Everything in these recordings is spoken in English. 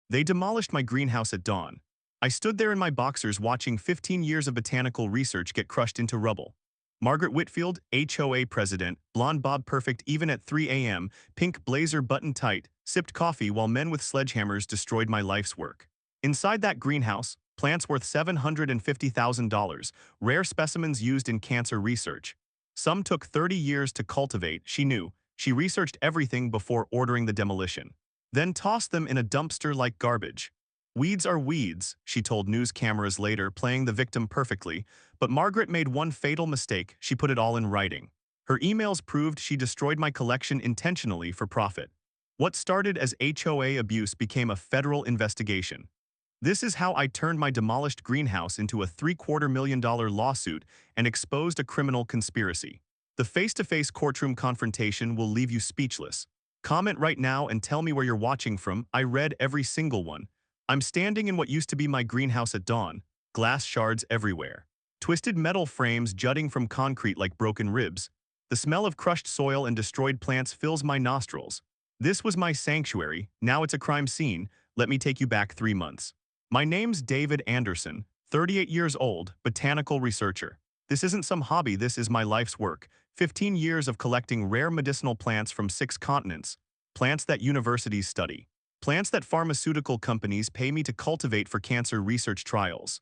They demolished my greenhouse at dawn. I stood there in my boxers watching 15 years of botanical research get crushed into rubble. Margaret Whitfield, HOA president, blonde bob perfect even at 3 a.m., pink blazer button tight, sipped coffee while men with sledgehammers destroyed my life's work. Inside that greenhouse, plants worth $750,000, rare specimens used in cancer research. Some took 30 years to cultivate, she knew. She researched everything before ordering the demolition. Then tossed them in a dumpster like garbage. Weeds are weeds, she told news cameras later, playing the victim perfectly, but Margaret made one fatal mistake: she put it all in writing. Her emails proved she destroyed my collection intentionally for profit. What started as HOA abuse became a federal investigation. This is how I turned my demolished greenhouse into a $750,000 lawsuit and exposed a criminal conspiracy. The face-to-face courtroom confrontation will leave you speechless. Comment right now and tell me where you're watching from. I read every single one. I'm standing in what used to be my greenhouse at dawn. Glass shards everywhere. Twisted metal frames jutting from concrete like broken ribs. The smell of crushed soil and destroyed plants fills my nostrils. This was my sanctuary, now it's a crime scene. Let me take you back 3 months. My name's David Anderson, 38 years old, botanical researcher. This isn't some hobby, this is my life's work. 15 years of collecting rare medicinal plants from 6 continents. Plants that universities study. Plants that pharmaceutical companies pay me to cultivate for cancer research trials.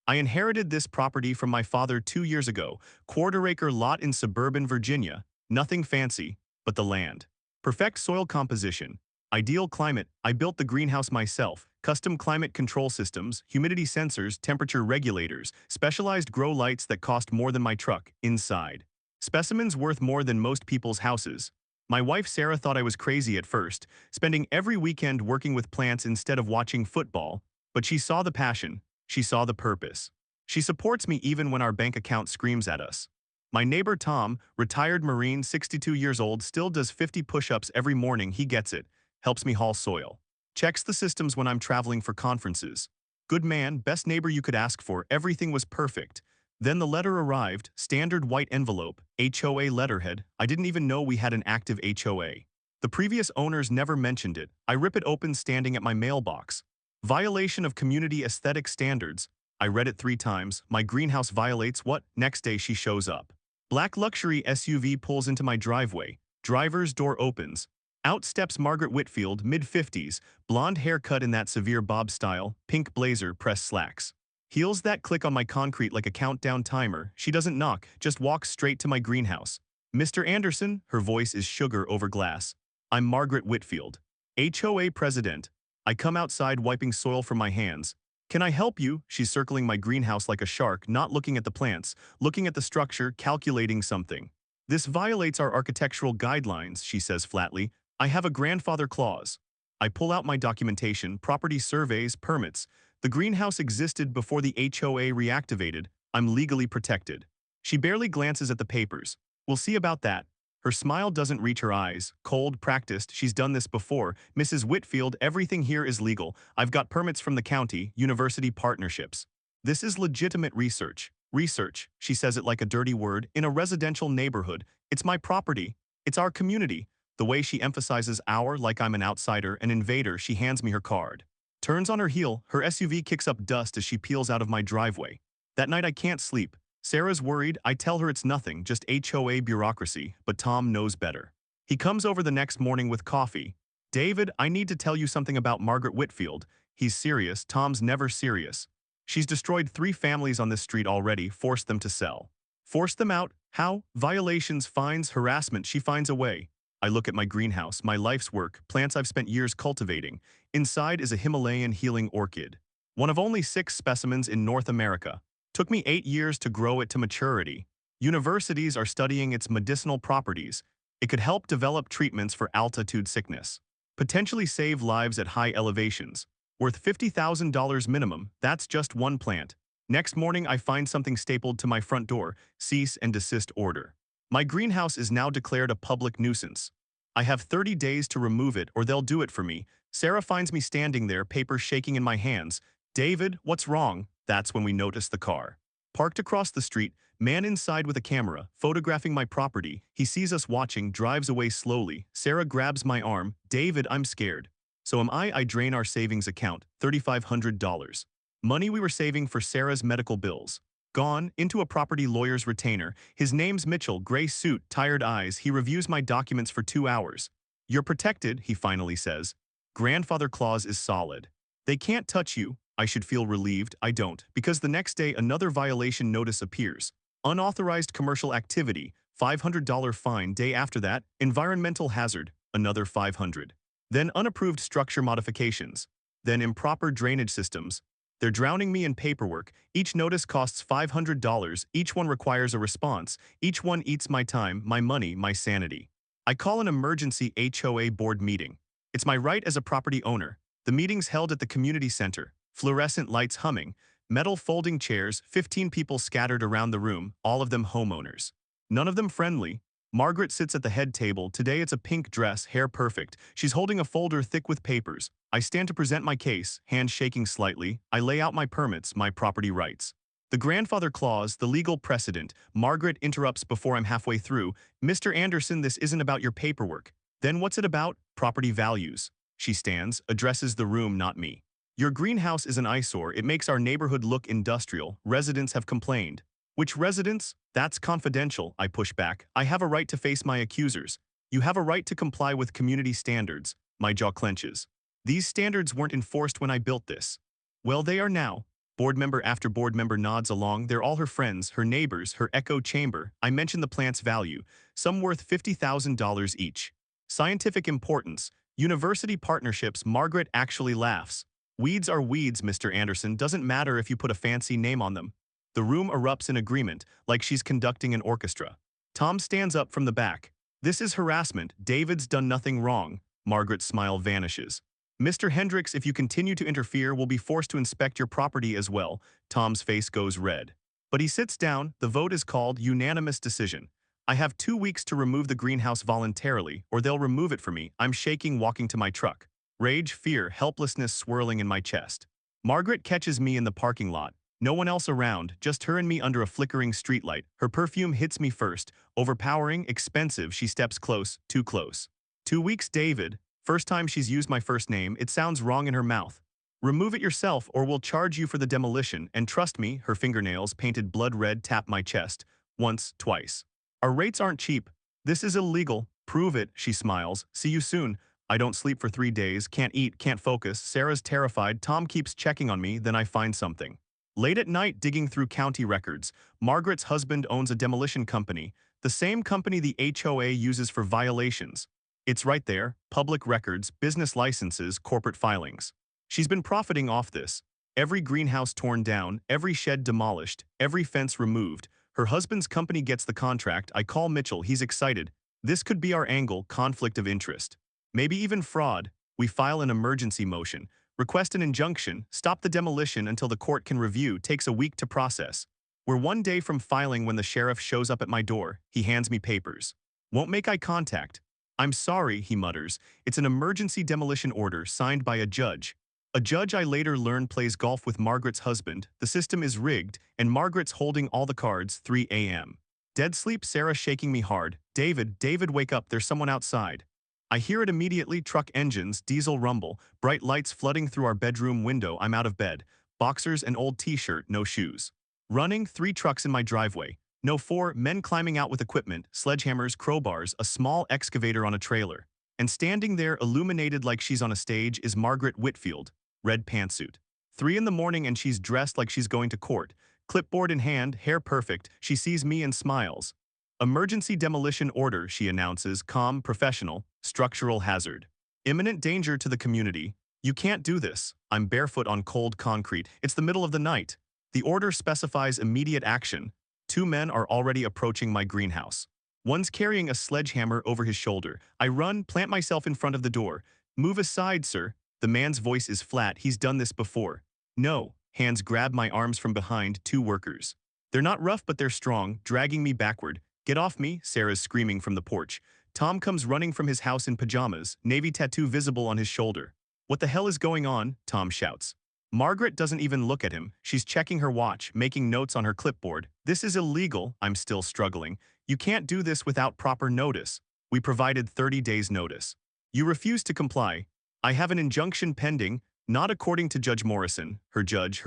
I inherited this property from my father 2 years ago, quarter-acre lot in suburban Virginia. Nothing fancy, but the land. Perfect soil composition. Ideal climate. I built the greenhouse myself. Custom climate control systems, humidity sensors, temperature regulators, specialized grow lights that cost more than my truck. Inside. Specimens worth more than most people's houses. My wife Sarah thought I was crazy at first, spending every weekend working with plants instead of watching football, but she saw the passion, she saw the purpose. She supports me even when our bank account screams at us. My neighbor Tom, retired Marine, 62 years old, still does 50 push-ups every morning. He gets it, helps me haul soil. Checks the systems when I'm traveling for conferences. Good man, best neighbor you could ask for, everything was perfect. Then the letter arrived, standard white envelope, HOA letterhead. I didn't even know we had an active HOA. The previous owners never mentioned it. I rip it open standing at my mailbox. Violation of community aesthetic standards. I read it 3 times. My greenhouse violates what? Next day she shows up. Black luxury SUV pulls into my driveway. Driver's door opens. Out steps Margaret Whitfield, mid-50s, blonde haircut in that severe bob style, pink blazer, pressed slacks. Heels that click on my concrete like a countdown timer. She doesn't knock, just walks straight to my greenhouse. Mr. Anderson, her voice is sugar over glass. I'm Margaret Whitfield, HOA president. I come outside wiping soil from my hands. Can I help you? She's circling my greenhouse like a shark, not looking at the plants, looking at the structure, calculating something. This violates our architectural guidelines, she says flatly. I have a grandfather clause. I pull out my documentation, property surveys, permits. The greenhouse existed before the HOA reactivated. I'm legally protected. She barely glances at the papers. We'll see about that. Her smile doesn't reach her eyes. Cold, practiced, she's done this before. Mrs. Whitfield, everything here is legal. I've got permits from the county, university partnerships. This is legitimate research. Research, she says it like a dirty word, in a residential neighborhood. It's my property. It's our community. The way she emphasizes our, like I'm an outsider, an invader. She hands me her card. Turns on her heel, her SUV kicks up dust as she peels out of my driveway. That night I can't sleep. Sarah's worried. I tell her it's nothing, just HOA bureaucracy, but Tom knows better. He comes over the next morning with coffee. David, I need to tell you something about Margaret Whitfield. He's serious. Tom's never serious. She's destroyed 3 families on this street already, forced them to sell. Forced them out? How? Violations, fines, harassment. She finds a way. I look at my greenhouse, my life's work, plants I've spent years cultivating. Inside is a Himalayan healing orchid. One of only 6 specimens in North America. Took me 8 years to grow it to maturity. Universities are studying its medicinal properties. It could help develop treatments for altitude sickness. Potentially save lives at high elevations. Worth $50,000 minimum, that's just one plant. Next morning I find something stapled to my front door, cease and desist order. My greenhouse is now declared a public nuisance. I have 30 days to remove it or they'll do it for me. Sarah finds me standing there, paper shaking in my hands. David, what's wrong? That's when we notice the car. Parked across the street, man inside with a camera, photographing my property. He sees us watching, drives away slowly. Sarah grabs my arm. David, I'm scared. So am I drain our savings account, $3,500. Money we were saving for Sarah's medical bills. Gone, into a property lawyer's retainer. His name's Mitchell, gray suit, tired eyes. He reviews my documents for 2 hours. You're protected, he finally says. Grandfather clause is solid. They can't touch you. I should feel relieved. I don't, because the next day another violation notice appears. Unauthorized commercial activity, $500 fine. Day after that, environmental hazard, another $500. Then unapproved structure modifications. Then improper drainage systems. They're drowning me in paperwork. Each notice costs $500. Each one requires a response. Each one eats my time, my money, my sanity. I call an emergency HOA board meeting. It's my right as a property owner. The meeting's held at the community center. Fluorescent lights humming. Metal folding chairs, 15 people scattered around the room, all of them homeowners. None of them friendly. Margaret sits at the head table. Today it's a pink dress, hair perfect. She's holding a folder thick with papers. I stand to present my case, hands shaking slightly. I lay out my permits, my property rights. The grandfather clause, the legal precedent. Margaret interrupts before I'm halfway through. Mr. Anderson, this isn't about your paperwork. Then what's it about? Property values. She stands, addresses the room, not me. Your greenhouse is an eyesore. It makes our neighborhood look industrial. Residents have complained. Which residents? That's confidential, I push back. I have a right to face my accusers. You have a right to comply with community standards. My jaw clenches. These standards weren't enforced when I built this. Well, they are now. Board member after board member nods along. They're all her friends, her neighbors, her echo chamber. I mention the plant's value, some worth $50,000 each. Scientific importance, university partnerships. Margaret actually laughs. Weeds are weeds, Mr. Anderson. Doesn't matter if you put a fancy name on them. The room erupts in agreement, like she's conducting an orchestra. Tom stands up from the back. This is harassment. David's done nothing wrong. Margaret's smile vanishes. Mr. Hendricks, if you continue to interfere, we'll be forced to inspect your property as well. Tom's face goes red. But he sits down. The vote is called unanimous decision. I have 2 weeks to remove the greenhouse voluntarily, or they'll remove it for me. I'm shaking, walking to my truck. Rage, fear, helplessness swirling in my chest. Margaret catches me in the parking lot. No one else around, just her and me under a flickering streetlight. Her perfume hits me first. Overpowering, expensive. She steps close, too close. 2 weeks, David. First time she's used my first name. It sounds wrong in her mouth. Remove it yourself or we'll charge you for the demolition. And trust me, her fingernails, painted blood red, tap my chest. Once, twice. Our rates aren't cheap. This is illegal. Prove it, she smiles. See you soon. I don't sleep for 3 days, can't eat, can't focus. Sarah's terrified. Tom keeps checking on me, then I find something. Late at night, digging through county records. Margaret's husband owns a demolition company, the same company the HOA uses for violations. It's right there, public records, business licenses, corporate filings. She's been profiting off this. Every greenhouse torn down, every shed demolished, every fence removed. Her husband's company gets the contract. I call Mitchell, he's excited. This could be our angle, conflict of interest. Maybe even fraud. We file an emergency motion. Request an injunction, stop the demolition until the court can review, takes a week to process. We're 1 day from filing when the sheriff shows up at my door. He hands me papers. Won't make eye contact. I'm sorry, he mutters. It's an emergency demolition order signed by a judge. A judge I later learn plays golf with Margaret's husband. The system is rigged, and Margaret's holding all the cards. 3 a.m. Dead sleep, Sarah shaking me hard. David, wake up, there's someone outside. I hear it immediately, truck engines, diesel rumble, bright lights flooding through our bedroom window. I'm out of bed. Boxers and old t-shirt, no shoes. Running, 3 trucks in my driveway. No 4, men climbing out with equipment, sledgehammers, crowbars, a small excavator on a trailer. And standing there, illuminated like she's on a stage, is Margaret Whitfield, red pantsuit. 3 in the morning and she's dressed like she's going to court. Clipboard in hand, hair perfect, she sees me and smiles. Emergency demolition order, she announces, calm, professional, structural hazard. Imminent danger to the community. You can't do this. I'm barefoot on cold concrete. It's the middle of the night. The order specifies immediate action. 2 men are already approaching my greenhouse. One's carrying a sledgehammer over his shoulder. I run, plant myself in front of the door. Move aside, sir. The man's voice is flat. He's done this before. No. Hands grab my arms from behind. 2 workers. They're not rough, but they're strong, dragging me backward. Get off me, Sarah's screaming from the porch. Tom comes running from his house in pajamas, navy tattoo visible on his shoulder. What the hell is going on? Tom shouts. Margaret doesn't even look at him. She's checking her watch, making notes on her clipboard. This is illegal. I'm still struggling. You can't do this without proper notice. We provided 30 days notice. You refuse to comply. I have an injunction pending, not according to Judge Morrison. Her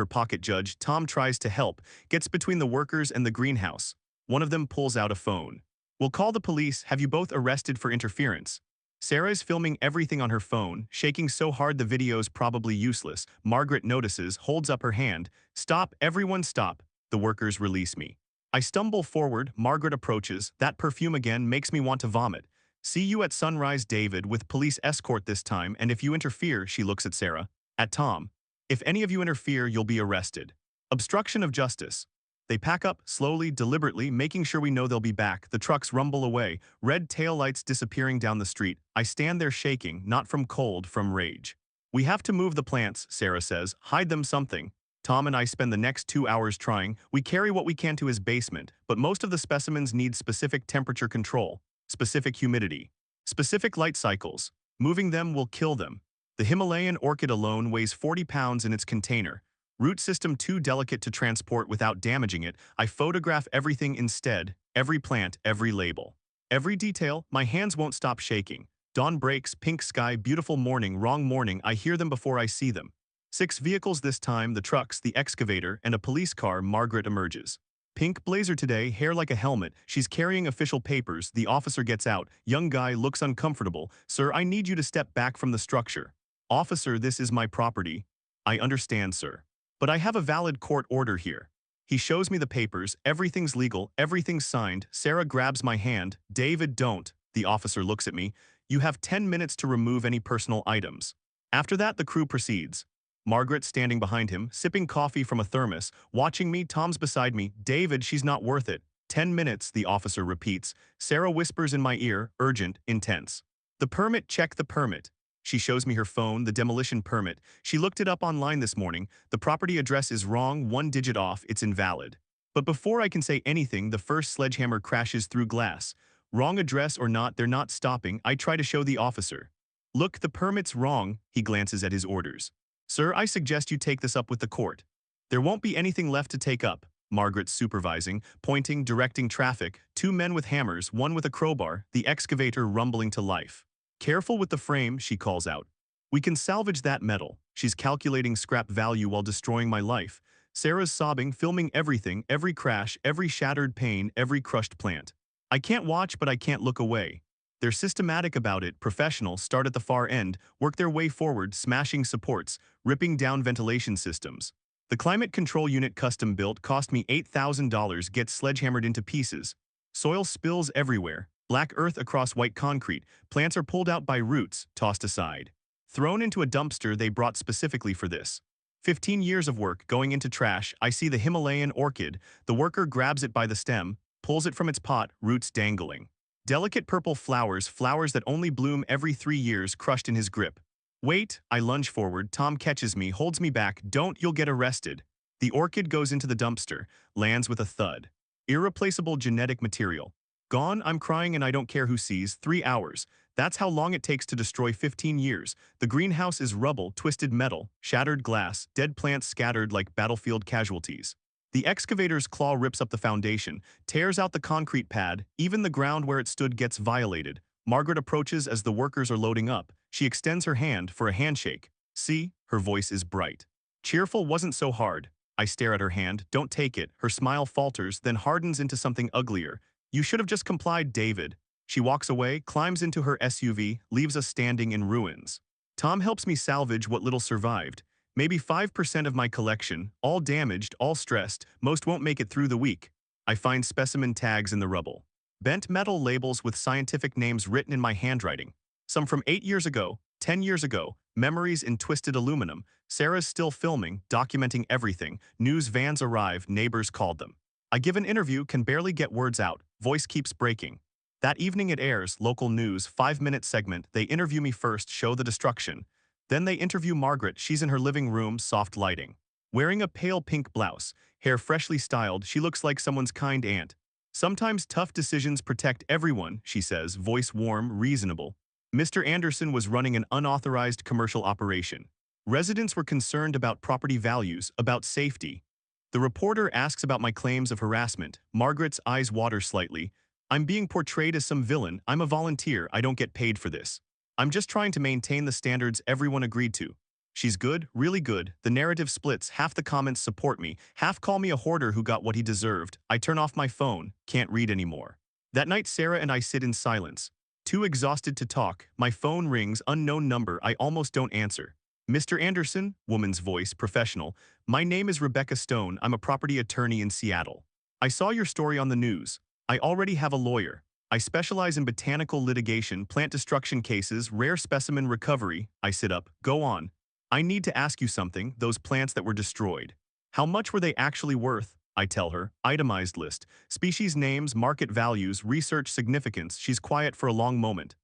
pocket judge. Tom tries to help, gets between the workers and the greenhouse. One of them pulls out a phone. We'll call the police. Have you both arrested for interference? Sarah is filming everything on her phone, shaking so hard the video's probably useless. Margaret notices, holds up her hand. Stop, everyone stop. The workers release me. I stumble forward, Margaret approaches. That perfume again makes me want to vomit. See you at sunrise, David, with police escort this time, and if you interfere, she looks at Sarah. At Tom. If any of you interfere, you'll be arrested. Obstruction of justice. They pack up, slowly, deliberately, making sure we know they'll be back. The trucks rumble away, red taillights disappearing down the street. I stand there shaking, not from cold, from rage. We have to move the plants, Sarah says. Hide them something. Tom and I spend the next 2 hours trying. We carry what we can to his basement, but most of the specimens need specific temperature control, specific humidity, specific light cycles. Moving them will kill them. The Himalayan orchid alone weighs 40 pounds in its container. Root system too delicate to transport without damaging it. I photograph everything instead, every plant, every label. Every detail, my hands won't stop shaking. Dawn breaks, pink sky, beautiful morning, wrong morning, I hear them before I see them. 6 vehicles this time, the trucks, the excavator, and a police car. Margaret emerges. Pink blazer today, hair like a helmet, she's carrying official papers. The officer gets out, young guy looks uncomfortable. Sir, I need you to step back from the structure. Officer, this is my property. I understand, sir. But I have a valid court order here. He shows me the papers, everything's legal, everything's signed. Sarah grabs my hand. David, don't. The officer looks at me. You have 10 minutes to remove any personal items. After that, the crew proceeds. Margaret standing behind him, sipping coffee from a thermos, watching me. Tom's beside me. David, she's not worth it. 10 minutes, the officer repeats. Sarah whispers in my ear, urgent, intense. The permit, check the permit. She shows me her phone, the demolition permit. She looked it up online this morning. The property address is wrong, 1 digit off, it's invalid. But before I can say anything, the first sledgehammer crashes through glass. Wrong address or not, they're not stopping. I try to show the officer. Look, the permit's wrong. He glances at his orders. Sir, I suggest you take this up with the court. There won't be anything left to take up. Margaret's supervising, pointing, directing traffic. 2 men with hammers, one with a crowbar, the excavator rumbling to life. Careful with the frame, she calls out. We can salvage that metal. She's calculating scrap value while destroying my life. Sarah's sobbing, filming everything, every crash, every shattered pane, every crushed plant. I can't watch, but I can't look away. They're systematic about it, professionals start at the far end, work their way forward, smashing supports, ripping down ventilation systems. The climate control unit custom built cost me $8,000, gets sledgehammered into pieces. Soil spills everywhere. Black earth across white concrete. Plants are pulled out by roots, tossed aside. Thrown into a dumpster they brought specifically for this. 15 years of work going into trash. I see the Himalayan orchid. The worker grabs it by the stem, pulls it from its pot, roots dangling. Delicate purple flowers, flowers that only bloom every 3 years, crushed in his grip. Wait, I lunge forward. Tom catches me, holds me back. Don't, you'll get arrested. The orchid goes into the dumpster, lands with a thud. Irreplaceable genetic material. Gone, I'm crying and I don't care who sees. 3 hours. That's how long it takes to destroy 15 years. The greenhouse is rubble, twisted metal, shattered glass, dead plants scattered like battlefield casualties. The excavator's claw rips up the foundation, tears out the concrete pad, even the ground where it stood gets violated. Margaret approaches as the workers are loading up. She extends her hand for a handshake. See? Her voice is bright. Cheerful wasn't so hard. I stare at her hand. Don't take it. Her smile falters, then hardens into something uglier. You should have just complied, David. She walks away, climbs into her SUV, leaves us standing in ruins. Tom helps me salvage what little survived. Maybe 5% of my collection, all damaged, all stressed, most won't make it through the week. I find specimen tags in the rubble. Bent metal labels with scientific names written in my handwriting. Some from 8 years ago, 10 years ago, memories in twisted aluminum. Sarah's still filming, documenting everything. News vans arrive, neighbors called them. I give an interview, can barely get words out, voice keeps breaking. That evening it airs, local news, 5-minute segment. They interview me first, show the destruction. Then they interview Margaret, she's in her living room, soft lighting. Wearing a pale pink blouse, hair freshly styled, she looks like someone's kind aunt. Sometimes tough decisions protect everyone, she says, voice warm, reasonable. Mr. Anderson was running an unauthorized commercial operation. Residents were concerned about property values, about safety. The reporter asks about my claims of harassment. Margaret's eyes water slightly. I'm being portrayed as some villain. I'm a volunteer. I don't get paid for this. I'm just trying to maintain the standards everyone agreed to. She's good, really good. The narrative splits. Half the comments support me, half call me a hoarder who got what he deserved. I turn off my phone, can't read anymore. That night Sarah and I sit in silence. Too exhausted to talk, my phone rings, unknown number, I almost don't answer. Mr. Anderson, woman's voice, professional. My name is Rebecca Stone, I'm a property attorney in Seattle. I saw your story on the news. I already have a lawyer. I specialize in botanical litigation, plant destruction cases, rare specimen recovery. I sit up, go on. I need to ask you something, those plants that were destroyed. How much were they actually worth? I tell her, itemized list, species names, market values, research significance. She's quiet for a long moment.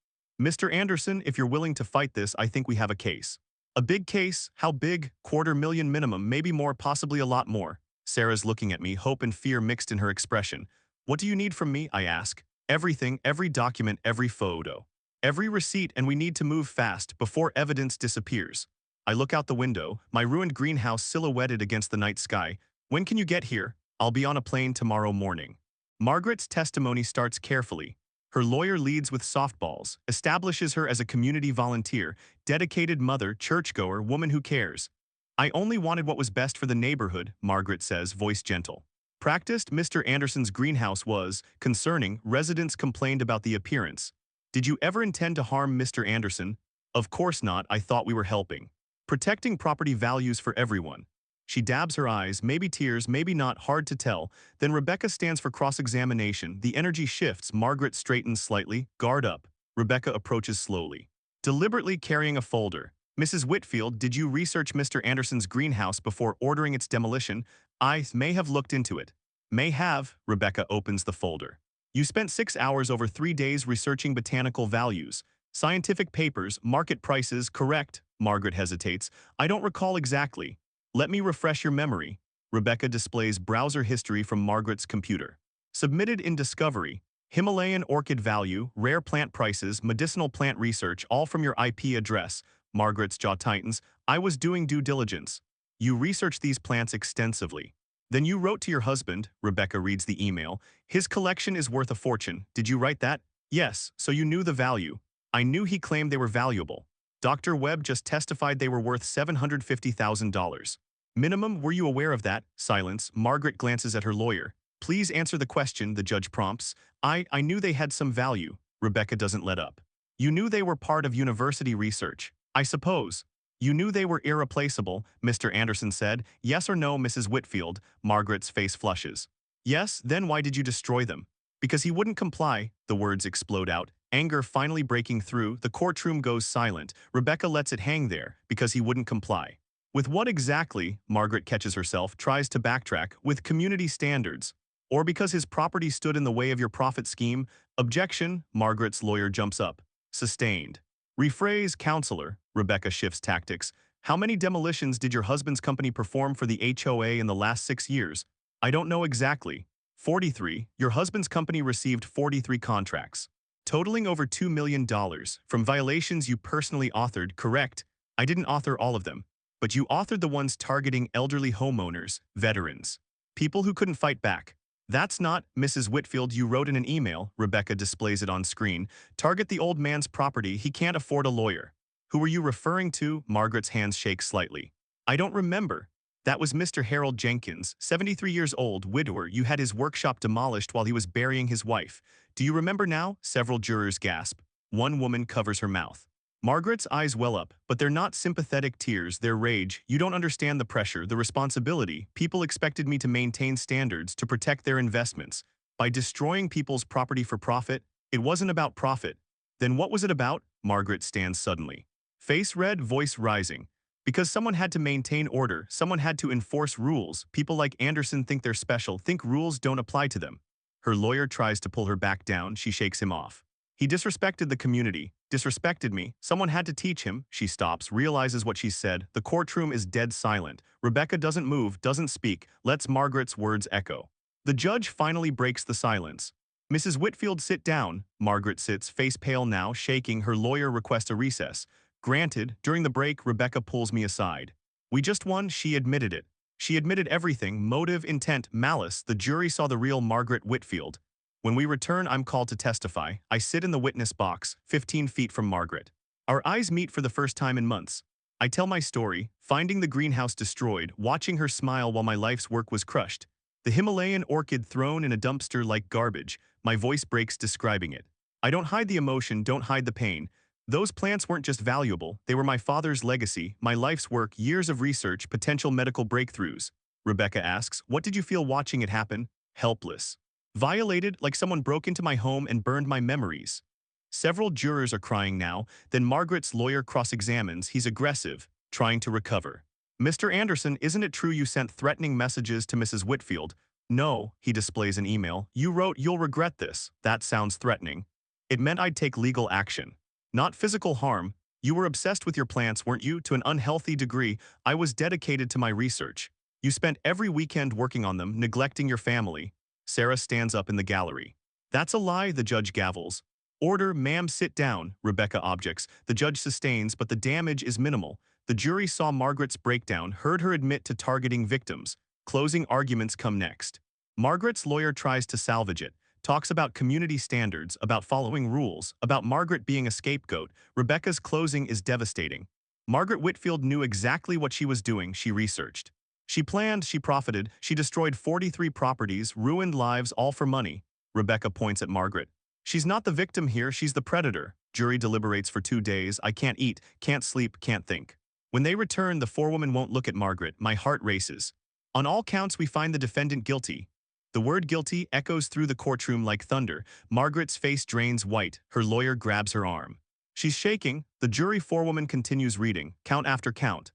Mr. Anderson, if you're willing to fight this, I think we have a case. A big case? How big? $250,000 minimum, maybe more, possibly a lot more. Sarah's looking at me, hope and fear mixed in her expression. What do you need from me? I ask. Everything, every document, every photo. Every receipt, and we need to move fast before evidence disappears. I look out the window, my ruined greenhouse silhouetted against the night sky. When can you get here? I'll be on a plane tomorrow morning. Margaret's testimony starts carefully. Her lawyer leads with softballs, establishes her as a community volunteer, dedicated mother, churchgoer, woman who cares. I only wanted what was best for the neighborhood, Margaret says, voice gentle. Practiced, Mr. Anderson's greenhouse was concerning. Residents complained about the appearance. Did you ever intend to harm Mr. Anderson? Of course not, I thought we were helping. Protecting property values for everyone. She dabs her eyes, maybe tears, maybe not, hard to tell. Then Rebecca stands for cross-examination. The energy shifts. Margaret straightens slightly, guard up. Rebecca approaches slowly, deliberately carrying a folder. Mrs. Whitfield, did you research Mr. Anderson's greenhouse before ordering its demolition? I may have looked into it. May have. Rebecca opens the folder. You spent 6 hours over 3 days researching botanical values. Scientific papers, market prices, correct. Margaret hesitates. I don't recall exactly. Let me refresh your memory. Rebecca displays browser history from Margaret's computer. Submitted in Discovery. Himalayan orchid value, rare plant prices, medicinal plant research, all from your IP address. Margaret's jaw tightens. I was doing due diligence. You researched these plants extensively. Then you wrote to your husband. Rebecca reads the email. His collection is worth a fortune. Did you write that? Yes, so you knew the value. I knew he claimed they were valuable. Dr. Webb just testified they were worth $750,000. Minimum, were you aware of that? Silence. Margaret glances at her lawyer. Please answer the question, the judge prompts. I knew they had some value. Rebecca doesn't let up. You knew they were part of university research. I suppose. You knew they were irreplaceable, Mr. Anderson said. Yes or no, Mrs. Whitfield? Margaret's face flushes. Yes, then why did you destroy them? Because he wouldn't comply. The words explode out. Anger finally breaking through, the courtroom goes silent. Rebecca lets it hang there, because he wouldn't comply. With what exactly? Margaret catches herself, tries to backtrack. With community standards. Or because his property stood in the way of your profit scheme? Objection. Margaret's lawyer jumps up. Sustained. Rephrase, counselor. Rebecca shifts tactics. How many demolitions did your husband's company perform for the HOA in the last 6 years? I don't know exactly. 43. Your husband's company received 43 contracts, totaling over $2 million from violations you personally authored, correct? I didn't author all of them, but you authored the ones targeting elderly homeowners, veterans, people who couldn't fight back. That's not, Mrs. Whitfield, you wrote in an email, Rebecca displays it on screen, target the old man's property, he can't afford a lawyer. Who were you referring to? Margaret's hands shake slightly. I don't remember. That was Mr. Harold Jenkins, 73 years old, widower. You had his workshop demolished while he was burying his wife. Do you remember now? Several jurors gasp. One woman covers her mouth. Margaret's eyes well up, but they're not sympathetic tears, they're rage. You don't understand the pressure, the responsibility. People expected me to maintain standards, to protect their investments. By destroying people's property for profit, it wasn't about profit. Then what was it about? Margaret stands suddenly. Face red, voice rising. Because someone had to maintain order, someone had to enforce rules. People like Anderson think they're special, think rules don't apply to them. Her lawyer tries to pull her back down, she shakes him off. He disrespected the community, disrespected me. Someone had to teach him. She stops, realizes what she said. The courtroom is dead silent. Rebecca doesn't move, doesn't speak, lets Margaret's words echo. The judge finally breaks the silence. Mrs. Whitfield, sit down. Margaret sits, face pale now, shaking. Her lawyer requests a recess. Granted. During the break, Rebecca pulls me aside. We just won, she admitted it. She admitted everything, motive, intent, malice. The jury saw the real Margaret Whitfield. When we return, I'm called to testify. I sit in the witness box, 15 feet from Margaret. Our eyes meet for the first time in months. I tell my story, finding the greenhouse destroyed, watching her smile while my life's work was crushed. The Himalayan orchid thrown in a dumpster like garbage, my voice breaks describing it. I don't hide the emotion, don't hide the pain. Those plants weren't just valuable, they were my father's legacy, my life's work, years of research, potential medical breakthroughs. Rebecca asks, what did you feel watching it happen? Helpless. Violated, like someone broke into my home and burned my memories. Several jurors are crying now, then Margaret's lawyer cross-examines, he's aggressive, trying to recover. Mr. Anderson, isn't it true you sent threatening messages to Mrs. Whitfield? No, he displays an email. You wrote, you'll regret this. That sounds threatening. It meant I'd take legal action. Not physical harm. You were obsessed with your plants, weren't you? To an unhealthy degree. I was dedicated to my research. You spent every weekend working on them, neglecting your family. Sarah stands up in the gallery. That's a lie, the judge gavels. Order, ma'am, sit down, Rebecca objects. The judge sustains, but the damage is minimal. The jury saw Margaret's breakdown, heard her admit to targeting victims. Closing arguments come next. Margaret's lawyer tries to salvage it, talks about community standards, about following rules, about Margaret being a scapegoat. Rebecca's closing is devastating. Margaret Whitfield knew exactly what she was doing, she researched. She planned, she profited, she destroyed 43 properties, ruined lives, all for money. Rebecca points at Margaret. She's not the victim here, she's the predator. Jury deliberates for 2 days. I can't eat, can't sleep, can't think. When they return, the forewoman won't look at Margaret. My heart races. On all counts, we find the defendant guilty. The word guilty echoes through the courtroom like thunder. Margaret's face drains white. Her lawyer grabs her arm. She's shaking. The jury forewoman continues reading, count after count.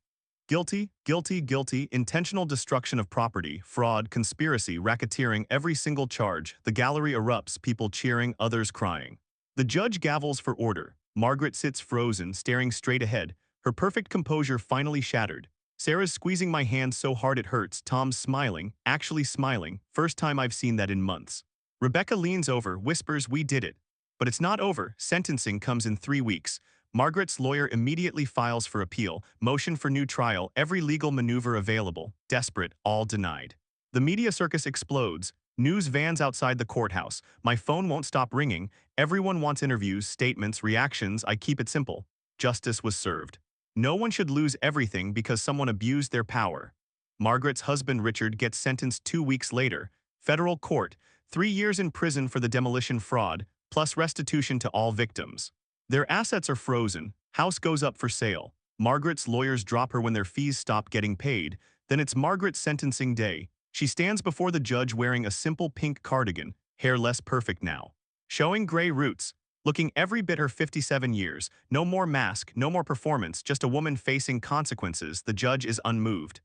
Guilty, guilty, guilty, intentional destruction of property, fraud, conspiracy, racketeering, every single charge. The gallery erupts, people cheering, others crying. The judge gavels for order. Margaret sits frozen, staring straight ahead, her perfect composure finally shattered. Sarah's squeezing my hand so hard it hurts. Tom's smiling, actually smiling, first time I've seen that in months. Rebecca leans over, whispers, we did it. But it's not over. Sentencing comes in 3 weeks. Margaret's lawyer immediately files for appeal, motion for new trial, every legal maneuver available, desperate, all denied. The media circus explodes, news vans outside the courthouse, my phone won't stop ringing, everyone wants interviews, statements, reactions, I keep it simple. Justice was served. No one should lose everything because someone abused their power. Margaret's husband Richard gets sentenced 2 weeks later, federal court, 3 years in prison for the demolition fraud, plus restitution to all victims. Their assets are frozen, house goes up for sale. Margaret's lawyers drop her when their fees stop getting paid. Then it's Margaret's sentencing day. She stands before the judge wearing a simple pink cardigan, hair less perfect now. Showing gray roots, looking every bit her 57 years. No more mask, no more performance, just a woman facing consequences. The judge is unmoved.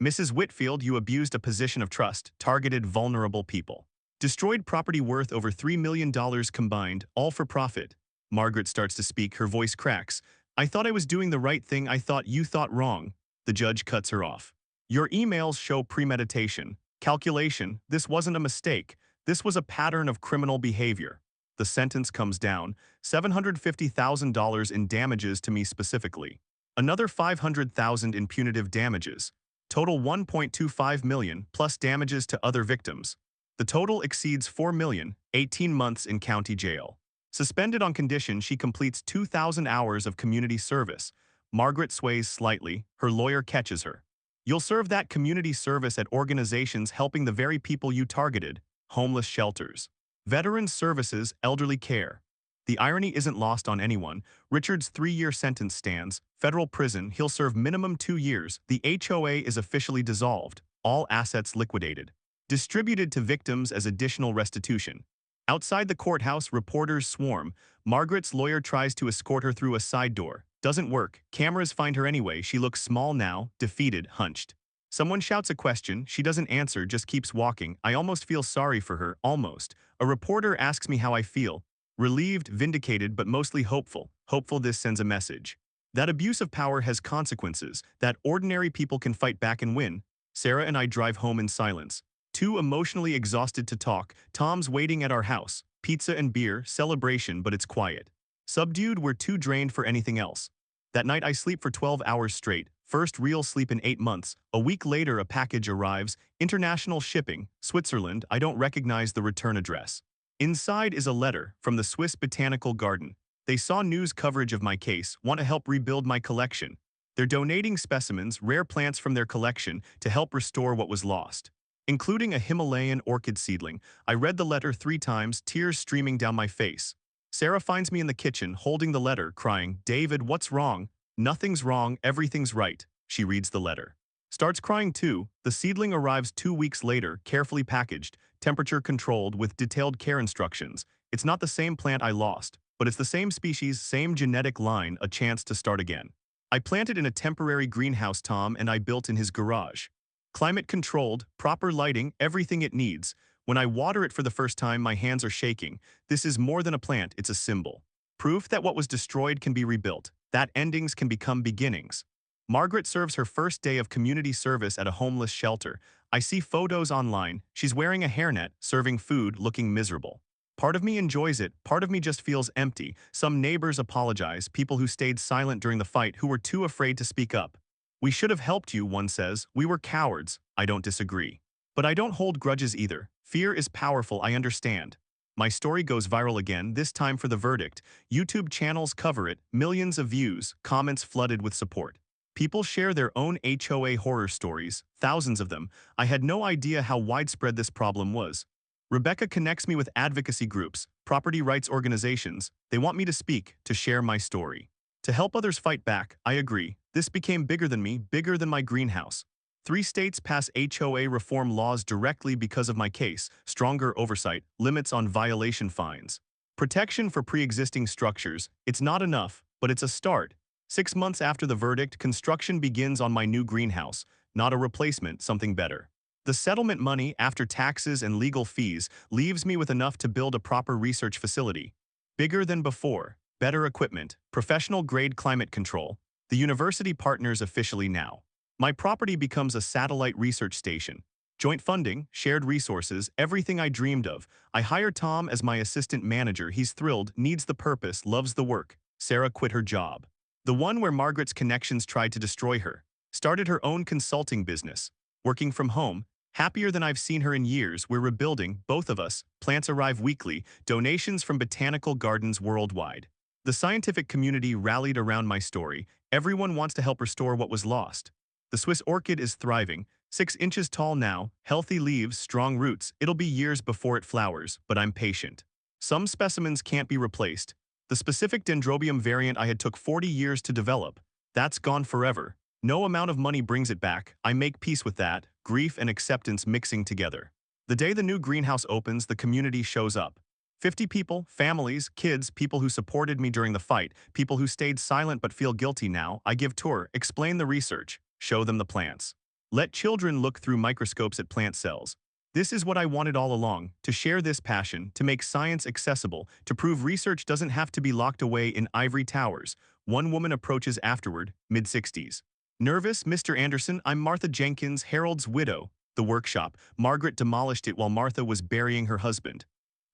Mrs. Whitfield, you abused a position of trust, targeted vulnerable people. Destroyed property worth over $3 million combined, all for profit. Margaret starts to speak, her voice cracks. I thought I was doing the right thing, I thought you thought wrong. The judge cuts her off. Your emails show premeditation, calculation. This wasn't a mistake. This was a pattern of criminal behavior. The sentence comes down, $750,000 in damages to me specifically. Another $500,000 in punitive damages. Total $1.25 million plus damages to other victims. The total exceeds $4 million, 18 months in county jail. Suspended on condition she completes 2,000 hours of community service. Margaret sways slightly, her lawyer catches her. You'll serve that community service at organizations helping the very people you targeted, homeless shelters, veterans services, elderly care. The irony isn't lost on anyone. Richard's 3-year sentence stands, federal prison, he'll serve minimum 2 years. The HOA is officially dissolved, all assets liquidated. Distributed to victims as additional restitution. Outside the courthouse, reporters swarm. Margaret's lawyer tries to escort her through a side door. Doesn't work. Cameras find her anyway. She looks small now, defeated, hunched. Someone shouts a question. She doesn't answer, just keeps walking. I almost feel sorry for her, almost. A reporter asks me how I feel. Relieved, vindicated, but mostly hopeful. Hopeful this sends a message. That abuse of power has consequences, that ordinary people can fight back and win. Sarah and I drive home in silence. Too emotionally exhausted to talk. Tom's waiting at our house. Pizza and beer, celebration, but it's quiet. Subdued, we're too drained for anything else. That night I sleep for 12 hours straight. First real sleep in 8 months. A week later a package arrives. International shipping. Switzerland. I don't recognize the return address. Inside is a letter from the Swiss Botanical Garden. They saw news coverage of my case, want to help rebuild my collection. They're donating specimens, rare plants from their collection, to help restore what was lost. Including a Himalayan orchid seedling. I read the letter 3 times, tears streaming down my face. Sarah finds me in the kitchen, holding the letter, crying, "David, what's wrong?" "Nothing's wrong, everything's right." She reads the letter. Starts crying too. The seedling arrives 2 weeks later, carefully packaged, temperature controlled with detailed care instructions. It's not the same plant I lost, but it's the same species, same genetic line, a chance to start again. I planted in a temporary greenhouse Tom and I built in his garage. Climate controlled, proper lighting, everything it needs. When I water it for the first time, my hands are shaking. This is more than a plant, it's a symbol. Proof that what was destroyed can be rebuilt, that endings can become beginnings. Margaret serves her first day of community service at a homeless shelter. I see photos online. She's wearing a hairnet, serving food, looking miserable. Part of me enjoys it, part of me just feels empty. Some neighbors apologize, people who stayed silent during the fight, who were too afraid to speak up. "We should have helped you," one says. "We were cowards." I don't disagree. But I don't hold grudges either. Fear is powerful, I understand. My story goes viral again, this time for the verdict. YouTube channels cover it, millions of views, comments flooded with support. People share their own HOA horror stories, thousands of them. I had no idea how widespread this problem was. Rebecca connects me with advocacy groups, property rights organizations. They want me to speak, to share my story. To help others fight back, I agree. This became bigger than me, bigger than my greenhouse. 3 states pass HOA reform laws directly because of my case, stronger oversight, limits on violation fines. Protection for pre-existing structures. It's not enough, but it's a start. 6 months after the verdict, construction begins on my new greenhouse. Not a replacement, something better. The settlement money, after taxes and legal fees, leaves me with enough to build a proper research facility. Bigger than before, better equipment, professional-grade climate control. The university partners officially now. My property becomes a satellite research station. Joint funding, shared resources, everything I dreamed of. I hire Tom as my assistant manager. He's thrilled, needs the purpose, loves the work. Sarah quit her job. The one where Margaret's connections tried to destroy her. Started her own consulting business. Working from home. Happier than I've seen her in years. We're rebuilding, both of us. Plants arrive weekly. Donations from botanical gardens worldwide. The scientific community rallied around my story. Everyone wants to help restore what was lost. The Swiss orchid is thriving, 6 inches tall now, healthy leaves, strong roots. It'll be years before it flowers, but I'm patient. Some specimens can't be replaced. The specific dendrobium variant I had took 40 years to develop. That's gone forever. No amount of money brings it back. I make peace with that, grief and acceptance mixing together. The day the new greenhouse opens, the community shows up. 50 people, families, kids, people who supported me during the fight, people who stayed silent but feel guilty now. I give tour, explain the research, show them the plants. Let children look through microscopes at plant cells. This is what I wanted all along, to share this passion, to make science accessible, to prove research doesn't have to be locked away in ivory towers. One woman approaches afterward, mid-60s. "Nervous, Mr. Anderson? I'm Martha Jenkins, Harold's widow." The workshop. Margaret demolished it while Martha was burying her husband.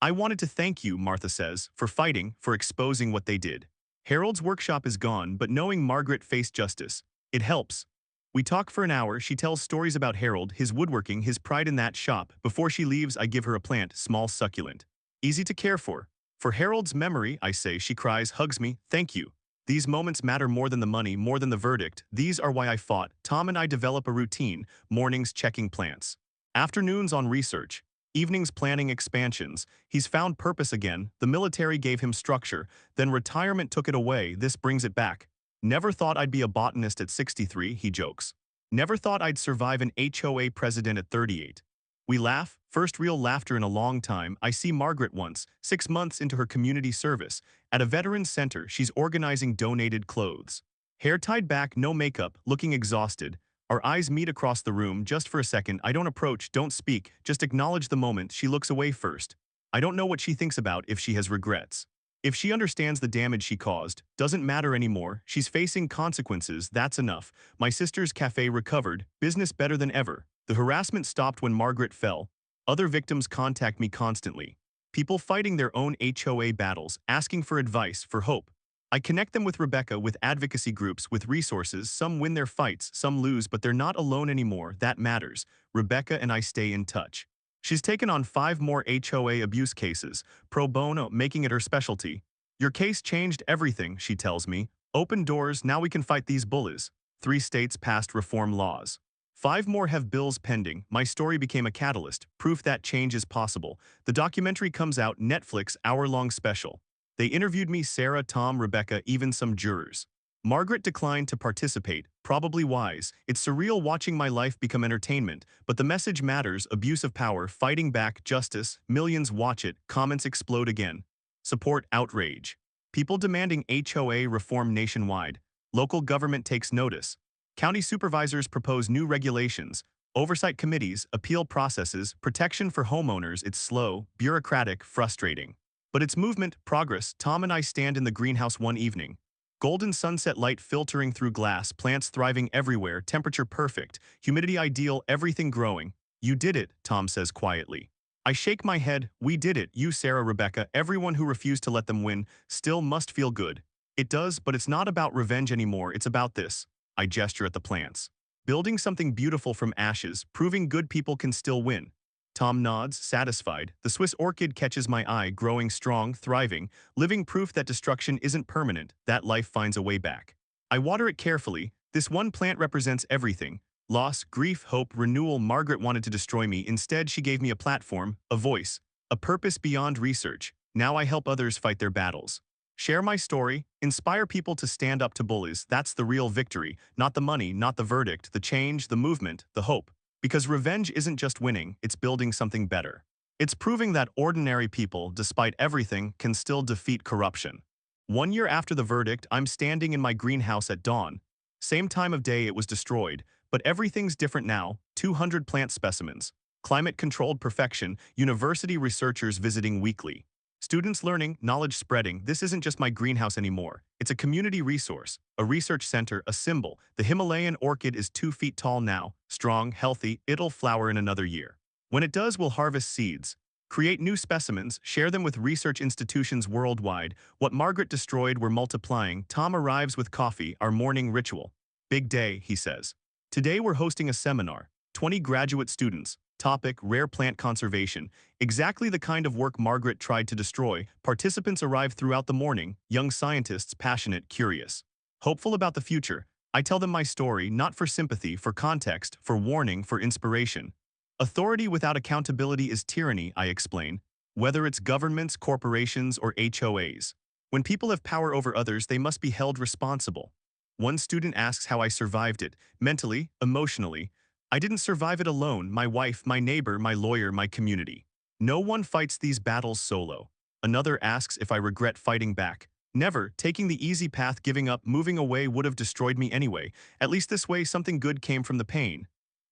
"I wanted to thank you," Martha says, "for fighting, for exposing what they did." Harold's workshop is gone, but knowing Margaret faced justice, it helps. We talk for an hour. She tells stories about Harold, his woodworking, his pride in that shop. Before she leaves, I give her a plant, small succulent. Easy to care for. "For Harold's memory," I say. She cries, hugs me. "Thank you. These moments matter more than the money, more than the verdict. These are why I fought." Tom and I develop a routine, mornings checking plants. Afternoons on research. Evenings planning expansions. He's found purpose again. The military gave him structure. Then retirement took it away. This brings it back. "Never thought I'd be a botanist at 63, he jokes. "Never thought I'd survive an HOA president at 38. We laugh, first real laughter in a long time. I see Margaret once, 6 months into her community service. At a veterans center, she's organizing donated clothes. Hair tied back, no makeup, looking exhausted. Our eyes meet across the room, just for a second. I don't approach, don't speak, just acknowledge the moment. She looks away first. I don't know what she thinks about, if she has regrets. If she understands the damage she caused, doesn't matter anymore. She's facing consequences, that's enough. My sister's cafe recovered, business better than ever. The harassment stopped when Margaret fell. Other victims contact me constantly. People fighting their own HOA battles, asking for advice, for hope. I connect them with Rebecca, with advocacy groups, with resources. Some win their fights, some lose, but they're not alone anymore. That matters. Rebecca and I stay in touch. She's taken on 5 more HOA abuse cases, pro bono, making it her specialty. Your case changed everything, she tells me. Open doors, now we can fight these bullies. 3 states passed reform laws. 5 more have bills pending. My story became a catalyst, proof that change is possible. The documentary comes out, Netflix, hour-long special. They interviewed me, Sarah, Tom, Rebecca, even some jurors. Margaret declined to participate, probably wise. It's surreal watching my life become entertainment, but the message matters, abuse of power, fighting back, justice, millions watch it, comments explode again. Support, outrage. People demanding HOA reform nationwide. Local government takes notice. County supervisors propose new regulations. Oversight committees, appeal processes, protection for homeowners. It's slow, bureaucratic, frustrating. But it's movement, progress. Tom and I stand in the greenhouse one evening. Golden sunset light filtering through glass, plants thriving everywhere, temperature perfect, humidity ideal, everything growing. You did it, Tom says quietly. I shake my head. We did it, you, Sarah, Rebecca, everyone who refused to let them win, still must feel good. It does, but it's not about revenge anymore, it's about this. I gesture at the plants. Building something beautiful from ashes, proving good people can still win. Tom nods, satisfied. The Swiss orchid catches my eye, growing strong, thriving, living proof that destruction isn't permanent, that life finds a way back. I water it carefully. This one plant represents everything. Loss, grief, hope, renewal. Margaret wanted to destroy me. Instead, she gave me a platform, a voice, a purpose beyond research. Now I help others fight their battles. Share my story, inspire people to stand up to bullies. That's the real victory, not the money, not the verdict, the change, the movement, the hope. Because revenge isn't just winning, it's building something better. It's proving that ordinary people, despite everything, can still defeat corruption. 1 year after the verdict, I'm standing in my greenhouse at dawn. Same time of day it was destroyed, but everything's different now. 200 plant specimens. Climate-controlled perfection, university researchers visiting weekly. Students learning, knowledge spreading. This isn't just my greenhouse anymore. It's a community resource, a research center, a symbol. The Himalayan orchid is 2 feet tall now, strong, healthy. It'll flower in another year. When it does, we'll harvest seeds, create new specimens, share them with research institutions worldwide. What Margaret destroyed, we're multiplying. Tom arrives with coffee, our morning ritual. Big day, he says. Today we're hosting a seminar. 20 graduate students. Topic, rare plant conservation. Exactly the kind of work Margaret tried to destroy. Participants arrive throughout the morning, young scientists, passionate, curious. Hopeful about the future. I tell them my story, not for sympathy, for context, for warning, for inspiration. Authority without accountability is tyranny, I explain. Whether it's governments, corporations, or HOAs. When people have power over others, they must be held responsible. One student asks how I survived it, mentally, emotionally. I didn't survive it alone, my wife, my neighbor, my lawyer, my community. No one fights these battles solo. Another asks if I regret fighting back. Never. Taking the easy path, giving up, moving away would have destroyed me anyway. At least this way something good came from the pain.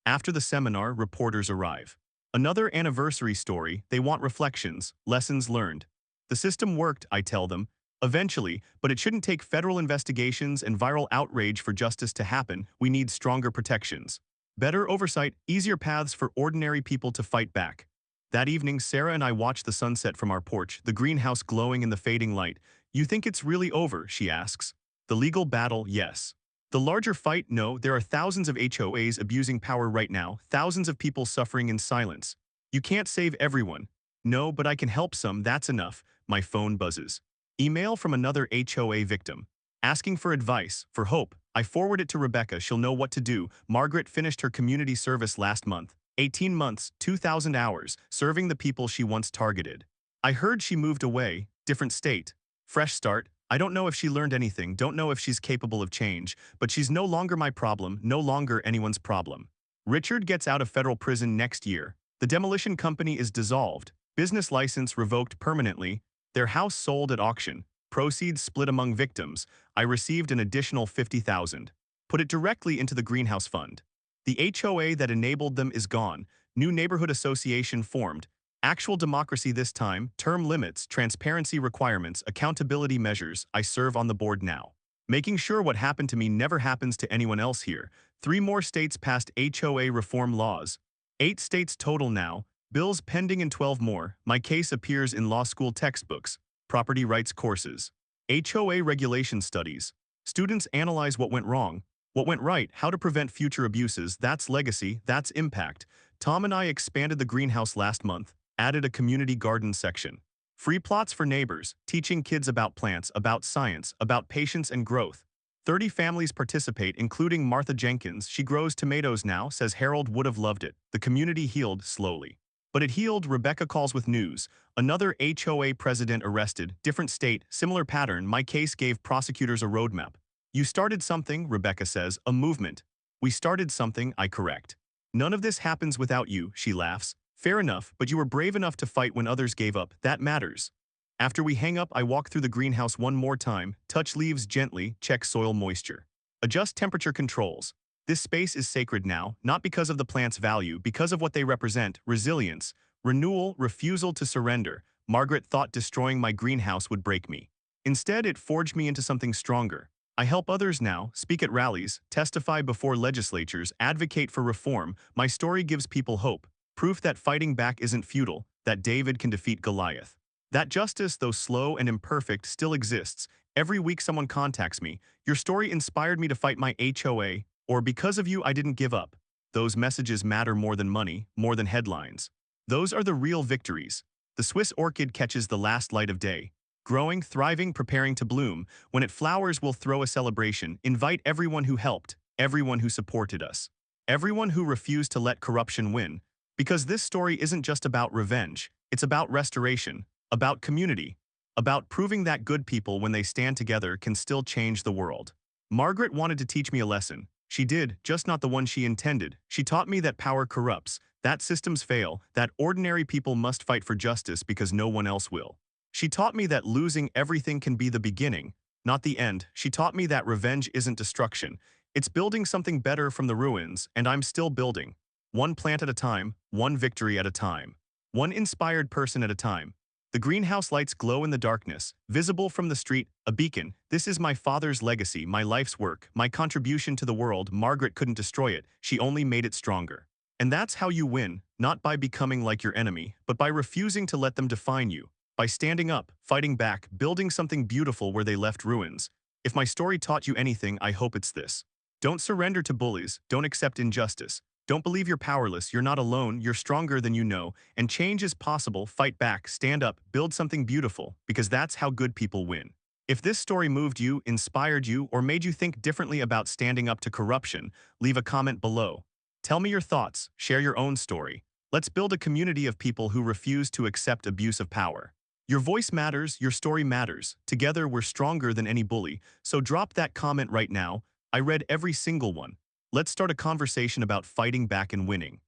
After the seminar, reporters arrive. Another anniversary story, they want reflections, lessons learned. The system worked, I tell them. Eventually, but it shouldn't take federal investigations and viral outrage for justice to happen. We need stronger protections. Better oversight, easier paths for ordinary people to fight back. That evening, Sarah and I watched the sunset from our porch, the greenhouse glowing in the fading light. You think it's really over, she asks. The legal battle, yes. The larger fight, no, there are thousands of HOAs abusing power right now, thousands of people suffering in silence. You can't save everyone. No, but I can help some, that's enough. My phone buzzes. Email from another HOA victim. Asking for advice, for hope. I forward it to Rebecca, she'll know what to do. Margaret finished her community service last month. 18 months, 2,000 hours, serving the people she once targeted. I heard she moved away, different state. Fresh start. I don't know if she learned anything, don't know if she's capable of change, but she's no longer my problem, no longer anyone's problem. Richard gets out of federal prison next year. The demolition company is dissolved. Business license revoked permanently. Their house sold at auction. Proceeds split among victims. I received an additional $50,000. Put it directly into the greenhouse fund. The HOA that enabled them is gone. New neighborhood association formed. Actual democracy this time, term limits, transparency requirements, accountability measures. I serve on the board now. Making sure what happened to me never happens to anyone else here. 3 more states passed HOA reform laws. 8 states total now. Bills pending in 12 more. My case appears in law school textbooks. Property rights courses. HOA regulation studies. Students analyze what went wrong, what went right, how to prevent future abuses. That's legacy, that's impact. Tom and I expanded the greenhouse last month, added a community garden section. Free plots for neighbors, teaching kids about plants, about science, about patience and growth. 30 families participate, including Martha Jenkins. She grows tomatoes now, says Harold would have loved it. The community healed slowly. But it healed. Rebecca calls with news. Another HOA president arrested, different state, similar pattern. My case gave prosecutors a roadmap. You started something, Rebecca says, a movement. We started something, I correct. None of this happens without you, she laughs. Fair enough, but you were brave enough to fight when others gave up. That matters. After we hang up, I walk through the greenhouse one more time, touch leaves gently, check soil moisture. Adjust temperature controls. This space is sacred now, not because of the plant's value, because of what they represent: resilience, renewal, refusal to surrender. Margaret thought destroying my greenhouse would break me. Instead, it forged me into something stronger. I help others now, speak at rallies, testify before legislatures, advocate for reform. My story gives people hope, proof that fighting back isn't futile, that David can defeat Goliath. That justice, though slow and imperfect, still exists. Every week someone contacts me. Your story inspired me to fight my HOA, or because of you I didn't give up. Those messages matter more than money, more than headlines. Those are the real victories. The Swiss orchid catches the last light of day. Growing, thriving, preparing to bloom. When it flowers, we'll throw a celebration. Invite everyone who helped, everyone who supported us, everyone who refused to let corruption win. Because this story isn't just about revenge, it's about restoration, about community, about proving that good people, when they stand together, can still change the world. Margaret wanted to teach me a lesson. She did, just not the one she intended. She taught me that power corrupts, that systems fail, that ordinary people must fight for justice because no one else will. She taught me that losing everything can be the beginning, not the end. She taught me that revenge isn't destruction. It's building something better from the ruins, and I'm still building. One plant at a time, one victory at a time, one inspired person at a time. The greenhouse lights glow in the darkness, visible from the street, a beacon. This is my father's legacy, my life's work, my contribution to the world. Margaret couldn't destroy it, she only made it stronger. And that's how you win, not by becoming like your enemy, but by refusing to let them define you. By standing up, fighting back, building something beautiful where they left ruins. If my story taught you anything, I hope it's this. Don't surrender to bullies, don't accept injustice. Don't believe you're powerless, you're not alone, you're stronger than you know, and change is possible. Fight back, stand up, build something beautiful, because that's how good people win. If this story moved you, inspired you, or made you think differently about standing up to corruption, leave a comment below. Tell me your thoughts, share your own story. Let's build a community of people who refuse to accept abuse of power. Your voice matters, your story matters. Together we're stronger than any bully, so drop that comment right now. I read every single one. Let's start a conversation about fighting back and winning.